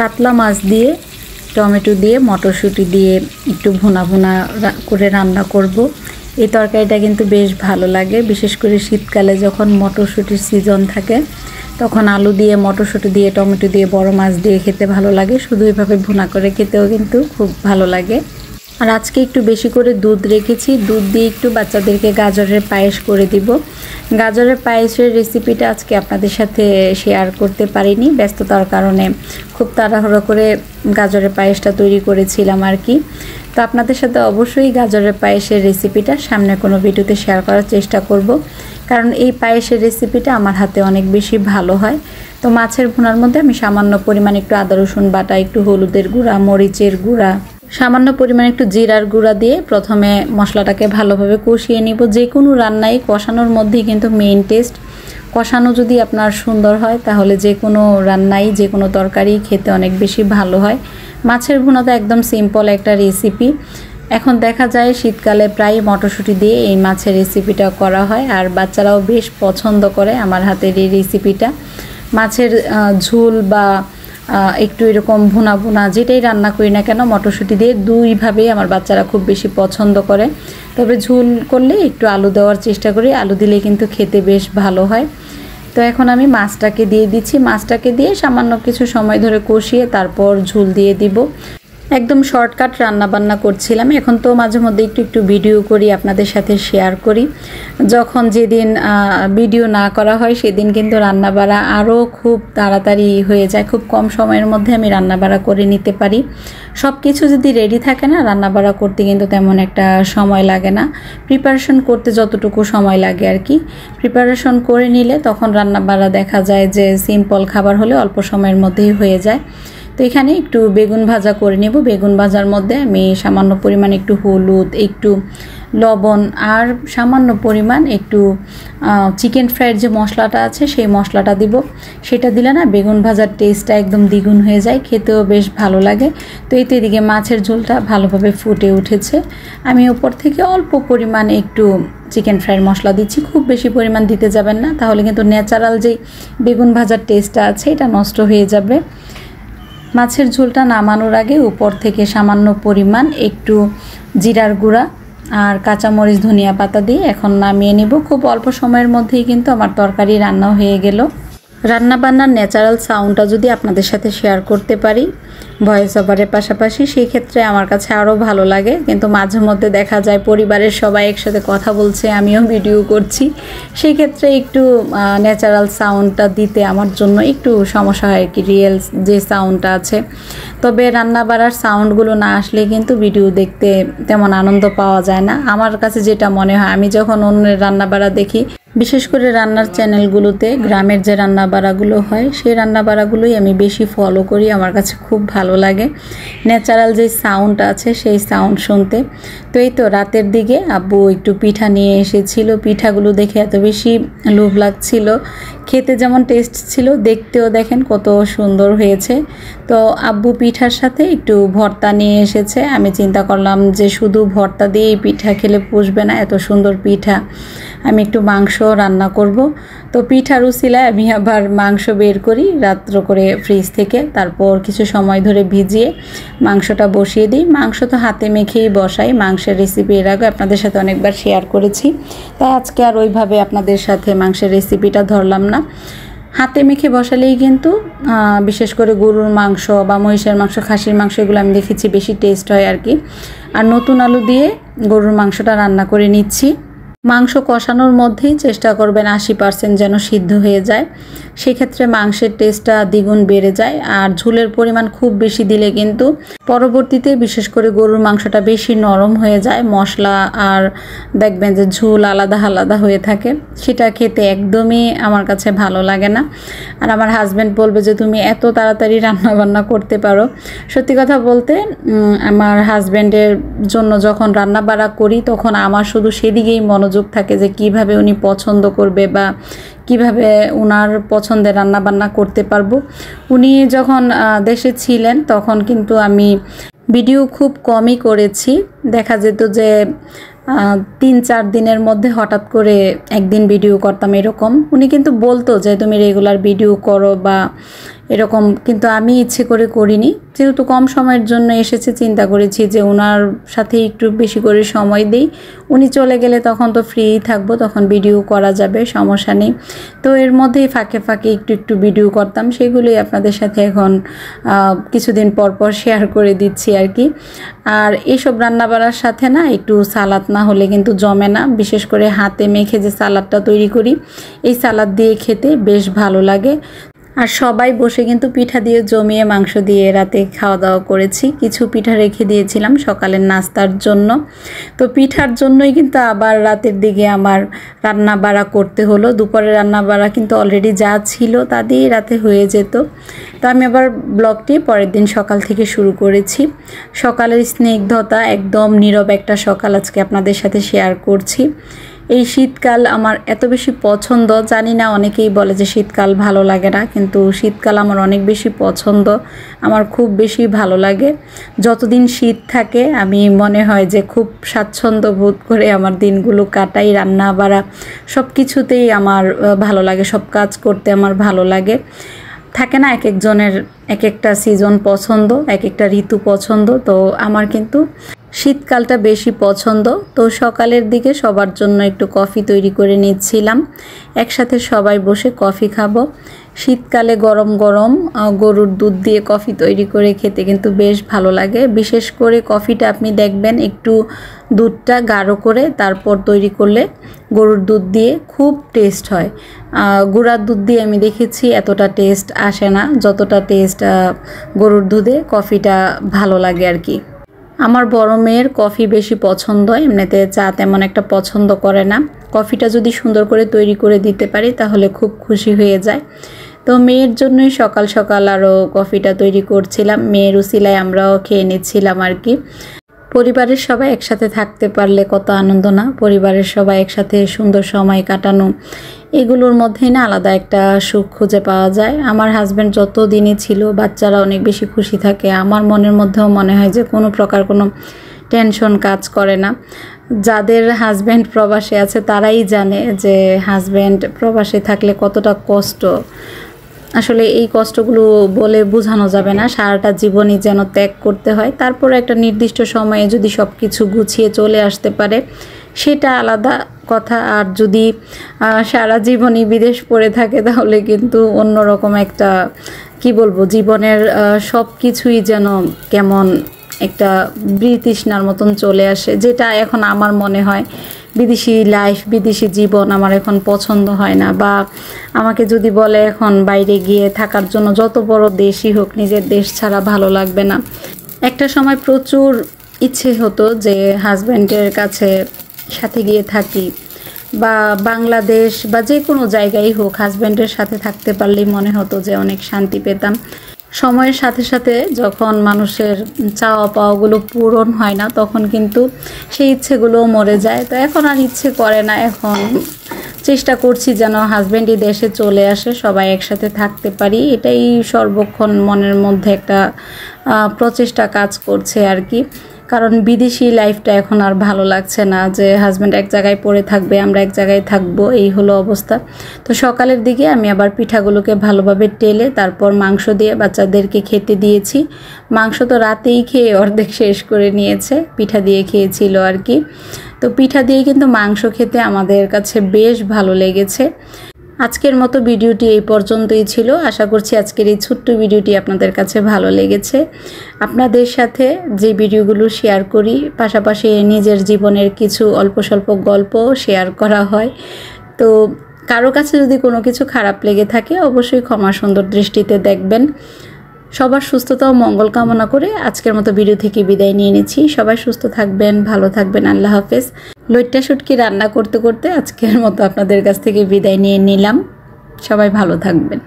কাতলা মাছ দিয়ে টমেটো দিয়ে মটরশুঁটি দিয়ে একটু ভুনা ভুনা করে রান্না করব। এই তরকারিটা কিন্তু বেশ ভালো লাগে, বিশেষ করে শীতকালে যখন মটরশুঁটির সিজন থাকে তখন আলু দিয়ে মটরশুঁটি দিয়ে টমেটো দিয়ে বড় মাছ দিয়ে খেতে ভালো লাগে। শুধু এভাবে ভুনা করে খেতেও কিন্তু খুব ভালো লাগে। আর আজকে একটু বেশি করে দুধ রেখেছি, দুধ দিয়ে একটু বাচ্চাদেরকে গাজরের পায়েস করে দিব। গাজরের পায়েসের রেসিপিটা আজকে আপনাদের সাথে শেয়ার করতে পারিনি, ব্যস্ততার কারণে খুব তাড়াহুড়ো করে গাজরের পায়েসটা তৈরি করেছিলাম আর কি। তো আপনাদের সাথে অবশ্যই গাজরের পায়েসের রেসিপিটা সামনে কোনো ভিডিওতে শেয়ার করার চেষ্টা করব, কারণ এই পায়েসের রেসিপিটা আমার হাতে অনেক বেশি ভালো হয়। তো মাছের ভুনার মধ্যে আমি সামান্য পরিমাণ একটু আদা রসুন বাটা, একটু হলুদের গুঁড়া, মরিচের গুঁড়া, সামান্য পরিমাণ একটু জিরার গুঁড়া দিয়ে প্রথমে মশলাটাকে ভালোভাবে কষিয়ে নিব। যে কোনো রান্নায় কষানোর মধ্যেই কিন্তু মেইন টেস্ট। কষানো যদি আপনার সুন্দর হয় তাহলে যে কোনো রান্নাই, যে কোনো তরকারি খেতে অনেক বেশি ভালো হয়। মাছের ভুনা তো একদম সিম্পল একটা রেসিপি। এখন দেখা যায় শীতকালে প্রায় মটরশুঁটি দিয়ে এই মাছের রেসিপিটা করা হয়, আর বাচ্চারাও বেশ পছন্দ করে আমার হাতের এই রেসিপিটা। মাছের ঝোল বা একটু এরকম ভুনা ভুনা যেটাই রান্না করি না কেন মটরশুঁটি দিয়ে দুইভাবেই আমার বাচ্চারা খুব বেশি পছন্দ করে। তবে ঝোল করলে একটু আলু দেওয়ার চেষ্টা করি, আলু দিলে কিন্তু খেতে বেশ ভালো হয়। তো এখন আমি মাছটাকে দিয়ে দিচ্ছি, মাছটাকে দিয়ে সামান্য কিছু সময় ধরে কষিয়ে তারপর ঝোল দিয়ে দিব। একদম শর্টকাট রান্না বান্না করছিলাম। এখন তো মাঝে মধ্যে একটু একটু ভিডিও করি, আপনাদের সাথে শেয়ার করি। যখন যেদিন ভিডিও না করা হয় সেদিন কিন্তু রান্নাবাড়া আরও খুব তাড়াতাড়ি হয়ে যায়, খুব কম সময়ের মধ্যে আমি রান্নাবাড়া করে নিতে পারি। সব কিছু যদি রেডি থাকে না, রান্নাবাড়া করতে কিন্তু তেমন একটা সময় লাগে না। প্রিপারেশন করতে যতটুকু সময় লাগে আর কি, প্রিপারেশন করে নিলে তখন রান্নাবাড়া দেখা যায় যে সিম্পল খাবার হলে অল্প সময়ের মধ্যেই হয়ে যায়। তো এখানে একটু বেগুন ভাজা করে নেব। বেগুন ভাজার মধ্যে আমি সামান্য পরিমাণ একটু হলুদ, একটু লবণ আর সামান্য পরিমাণ একটু চিকেন ফ্রাইয়ের যে মশলাটা আছে সেই মশলাটা দিব। সেটা দিলে না বেগুন ভাজার টেস্টটা একদম দ্বিগুণ হয়ে যায়, খেতেও বেশ ভালো লাগে। তো এই তো এদিকে মাছের ঝোলটা ভালোভাবে ফুটে উঠেছে। আমি উপর থেকে অল্প পরিমাণ একটু চিকেন ফ্রাইয়ের মশলা দিচ্ছি, খুব বেশি পরিমাণ দিতে যাবেন না, তাহলে কিন্তু ন্যাচারাল যেই বেগুন ভাজার টেস্টটা আছে এটা নষ্ট হয়ে যাবে। মাছের ঝোলটা নামানোর আগে উপর থেকে সামান্য পরিমাণ একটু জিরার গুঁড়া আর কাঁচামরিচ ধনিয়া পাতা দিয়ে এখন নামিয়ে নিব। খুব অল্প সময়ের মধ্যেই কিন্তু আমার তরকারি রান্না হয়ে গেল। রান্নাবান্নার ন্যাচারাল সাউন্ডটা যদি আপনাদের সাথে শেয়ার করতে পারি ভয়েস ওভারের পাশাপাশি, সেই ক্ষেত্রে আমার কাছে আরও ভালো লাগে। কিন্তু মাঝে মধ্যে দেখা যায় পরিবারের সবাই একসাথে কথা বলছে, আমিও ভিডিও করছি, সেই ক্ষেত্রে একটু ন্যাচারাল সাউন্ডটা দিতে আমার জন্য একটু সমস্যা হয় কি, রিয়েল যে সাউন্ডটা আছে। তবে রান্না বাড়ার সাউন্ডগুলো না আসলে কিন্তু ভিডিও দেখতে তেমন আনন্দ পাওয়া যায় না, আমার কাছে যেটা মনে হয়। আমি যখন অন্যের রান্না বাড়া দেখি, বিশেষ করে রান্নার চ্যানেলগুলোতে গ্রামের যে রান্না বাড়াগুলো হয় সেই রান্না বাড়াগুলোই আমি বেশি ফলো করি, আমার কাছে খুব ভালো লাগে ন্যাচারাল যে সাউন্ড আছে সেই সাউন্ড শুনতে। তো এই তো রাতের দিকে আব্বু একটু পিঠা নিয়ে এসেছিল, পিঠাগুলো দেখে এত বেশি লোভ লাগছিল, খেতে যেমন টেস্ট ছিল দেখতেও দেখেন কত সুন্দর হয়েছে। তো আব্বু পিঠার সাথে একটু ভর্তা নিয়ে এসেছে। আমি চিন্তা করলাম যে শুধু ভর্তা দিয়েই পিঠা খেলে পুষবে না, এত সুন্দর পিঠা, আমি একটু মাংস রান্না করব। তো পিঠার উছিলায় আমি আবার মাংস বের করি রাত্র করে ফ্রিজ থেকে, তারপর কিছু সময় ধরে ভিজিয়ে মাংসটা বসিয়ে দিই। মাংস তো হাতে মেখেই বসাই, মাংসের রেসিপি এর আগে আপনাদের সাথে অনেকবার শেয়ার করেছি, তাই আজকে আর ওইভাবে আপনাদের সাথে মাংসের রেসিপিটা ধরলাম না। হাতে মেখে বসালেই কিন্তু বিশেষ করে গরুর মাংস বা মহিষের মাংস, খাসির মাংস এগুলো আমি দেখেছি বেশি টেস্ট হয় আর কি। আর নতুন আলু দিয়ে গরুর মাংসটা রান্না করে নিচ্ছি। মাংস কষানোর মধ্যেই চেষ্টা করবেন 80% যেন সিদ্ধ হয়ে যায়, সেক্ষেত্রে মাংসের টেস্টটা দ্বিগুণ বেড়ে যায়। আর ঝোলের পরিমাণ খুব বেশি দিলে কিন্তু পরবর্তীতে বিশেষ করে গরুর মাংসটা বেশি নরম হয়ে যায়, মশলা আর দেখবেন যে ঝোল আলাদা আলাদা হয়ে থাকে, সেটা খেতে একদমই আমার কাছে ভালো লাগে না। আর আমার হাজব্যান্ড বলবে যে তুমি এত তাড়াতাড়ি রান্না বান্না করতে পারো। সত্যি কথা বলতে আমার হাজব্যান্ডের জন্য যখন রান্না বাড়া করি তখন আমার শুধু সেদিকেই মনোযোগ থাকে যে কিভাবে উনি পছন্দ করবে বা কিভাবে ওনার পছন্দের রান্না বান্না করতে পারবো। উনি যখন দেশে ছিলেন তখন কিন্তু আমি ভিডিও খুব কমই করেছি, দেখা যেত যে 3-4 দিনের মধ্যে হঠাৎ করে একদিন ভিডিও করতাম এরকম। উনি কিন্তু বলতো যে তুমি রেগুলার ভিডিও করো বা এরকম, কিন্তু আমি ইচ্ছে করে করিনি, যেহেতু কম সময়ের জন্য এসেছে চিন্তা করেছি যে ওনার সাথে একটু বেশি করে সময় দিই, উনি চলে গেলে তখন তো ফ্রিই থাকবো, তখন ভিডিও করা যাবে, সমস্যা নেই। তো এর মধ্যেই ফাঁকে ফাঁকে একটু ভিডিও করতাম, সেগুলোই আপনাদের সাথে এখন কিছুদিন পর পর শেয়ার করে দিচ্ছি আর কি। আর এইসব রান্নাবাড়ার সাথে না একটু সালাদ না হলে কিন্তু জমে না, বিশেষ করে হাতে মেখে যে সালাদটা তৈরি করি, এই সালাদ দিয়ে খেতে বেশ ভালো লাগে। আর সবাই বসে কিন্তু পিঠা দিয়ে জমিয়ে মাংস দিয়ে রাতে খাওয়া দাওয়া করেছি। কিছু পিঠা রেখে দিয়েছিলাম সকালের নাস্তার জন্য। তো পিঠার জন্যই কিন্তু আবার রাতের দিকে আমার রান্না বাড়া করতে হলো। দুপুরে রান্না বাড়া কিন্তু অলরেডি যা ছিল তা দিয়েই রাতে হয়ে যেত। তো আমি আবার ব্লগটি পরের দিন সকাল থেকে শুরু করেছি। সকালের স্নিগ্ধতা, একদম নীরব একটা সকাল আজকে আপনাদের সাথে শেয়ার করছি। এই শীতকাল আমার এত বেশি পছন্দ, জানি না অনেকেই বলে যে শীতকাল ভালো লাগে না, কিন্তু শীতকাল আমার অনেক বেশি পছন্দ, আমার খুব বেশি ভালো লাগে। যতদিন শীত থাকে আমি মনে হয় যে খুব স্বাচ্ছন্দ্য বোধ করে আমার দিনগুলো কাটাই, রান্না বাড়া সব কিছুতেই আমার ভালো লাগে, সব কাজ করতে আমার ভালো লাগে। থাকে না এক একজনের এক একটা সিজন পছন্দ, এক একটা ঋতু পছন্দ, তো আমার কিন্তু শীতকালটা বেশি পছন্দ। তো সকালের দিকে সবার জন্য একটু কফি তৈরি করে নিচ্ছিলাম, একসাথে সবাই বসে কফি খাবো। শীতকালে গরম গরম গরুর দুধ দিয়ে কফি তৈরি করে খেতে কিন্তু বেশ ভালো লাগে। বিশেষ করে কফিটা আপনি দেখবেন একটু দুধটা গাঢ় করে তারপর তৈরি করলে গরুর দুধ দিয়ে খুব টেস্ট হয়। গুঁড়ার দুধ দিয়ে আমি দেখেছি এতটা টেস্ট আসে না, যতটা টেস্ট গরুর দুধে কফিটা ভালো লাগে আর কি। আমার বড় মেয়ের কফি বেশি পছন্দ, এমনিতে চা তেমন একটা পছন্দ করে না। কফিটা যদি সুন্দর করে তৈরি করে দিতে পারি তাহলে খুব খুশি হয়ে যায়। তো মেয়ের জন্যই সকাল সকাল আরও কফিটা তৈরি করছিলাম, মেয়ের উসিলায় আমরাও খেয়ে নিচ্ছিলাম আর কি। পরিবারের সবাই একসাথে থাকতে পারলে কত আনন্দ না, পরিবারের সবাই একসাথে সুন্দর সময় কাটানো, এগুলোর মধ্যেই না আলাদা একটা সুখ খুঁজে পাওয়া যায়। আমার হাজব্যান্ড যত দিনই ছিল বাচ্চারা অনেক বেশি খুশি থাকে, আমার মনের মধ্যেও মনে হয় যে কোনো প্রকার কোনো টেনশন কাজ করে না। যাদের হাজব্যান্ড প্রবাসে আছে তারাই জানে যে হাজব্যান্ড প্রবাসে থাকলে কতটা কষ্ট। আসলে এই কষ্টগুলো বলে বোঝানো যাবে না, সারাটা জীবনই যেন ত্যাগ করতে হয়, তারপর একটা নির্দিষ্ট সময়ে যদি সব কিছু গুছিয়ে চলে আসতে পারে সেটা আলাদা কথা। আর যদি সারা জীবনই বিদেশ পড়ে থাকে তাহলে কিন্তু অন্যরকম একটা কি বলবো, জীবনের সব কিছুই যেন কেমন একটা বিতৃষ্ণার মতন চলে আসে, যেটা এখন আমার মনে হয় বিদেশি লাইফ, বিদেশি জীবন আমার এখন পছন্দ হয় না। বা আমাকে যদি বলে এখন বাইরে গিয়ে থাকার জন্য, যত বড় দেশই হোক নিজের দেশ ছাড়া ভালো লাগবে না। একটা সময় প্রচুর ইচ্ছে হতো যে হাজব্যান্ডের কাছে সাথে গিয়ে থাকি, বা বাংলাদেশ বা যে কোনো জায়গায় হোক হাজব্যান্ডের সাথে থাকতে পারলেই মনে হতো যে অনেক শান্তি পেতাম। সময়ের সাথে সাথে যখন মানুষের চাওয়া পাওয়াগুলো পূরণ হয় না তখন কিন্তু সেই ইচ্ছেগুলোও মরে যায়। তো এখন আর ইচ্ছে করে না, এখন চেষ্টা করছি যেন হাজব্যান্ডই দেশে চলে আসে, সবাই একসাথে থাকতে পারি, এটাই সর্বক্ষণ মনের মধ্যে একটা প্রচেষ্টা কাজ করছে আর কি। কারণ বিদেশি লাইফটা এখন আর ভালো লাগছে না, যে হাজব্যান্ড এক জায়গায় পড়ে থাকবে, আমরা এক জায়গায় থাকবো, এই হলো অবস্থা। তো সকালের দিকে আমি আবার পিঠাগুলোকে ভালোভাবে টেলে তারপর মাংস দিয়ে বাচ্চাদেরকে খেতে দিয়েছি। মাংস তো রাতেই খেয়ে অর্ধেক শেষ করে নিয়েছে, পিঠা দিয়ে খেয়েছিল আর কি। তো পিঠা দিয়ে কিন্তু মাংস খেতে আমাদের কাছে বেশ ভালো লেগেছে। আজকের মতো ভিডিওটি এই পর্যন্তই ছিল। আশা করছি আজকের এই ছোট্ট ভিডিওটি আপনাদের কাছে ভালো লেগেছে। আপনাদের সাথে যে ভিডিওগুলো শেয়ার করি পাশাপাশি নিজের জীবনের কিছু অল্প স্বল্প গল্প শেয়ার করা হয়। তো কারো কাছে যদি কোনো কিছু খারাপ লেগে থাকে অবশ্যই ক্ষমা সুন্দর দৃষ্টিতে দেখবেন। সবার সুস্থতা ও মঙ্গল কামনা করে আজকের মতো ভিডিও থেকে বিদায় নিয়ে নিচ্ছি। সবাই সুস্থ থাকবেন, ভালো থাকবেন, আল্লাহ হাফেজ। লইট্টা শুটকি রান্না করতে করতে আজকের মতো আপনাদের কাছ থেকে বিদায় নিয়ে নিলাম। সবাই ভালো থাকবেন।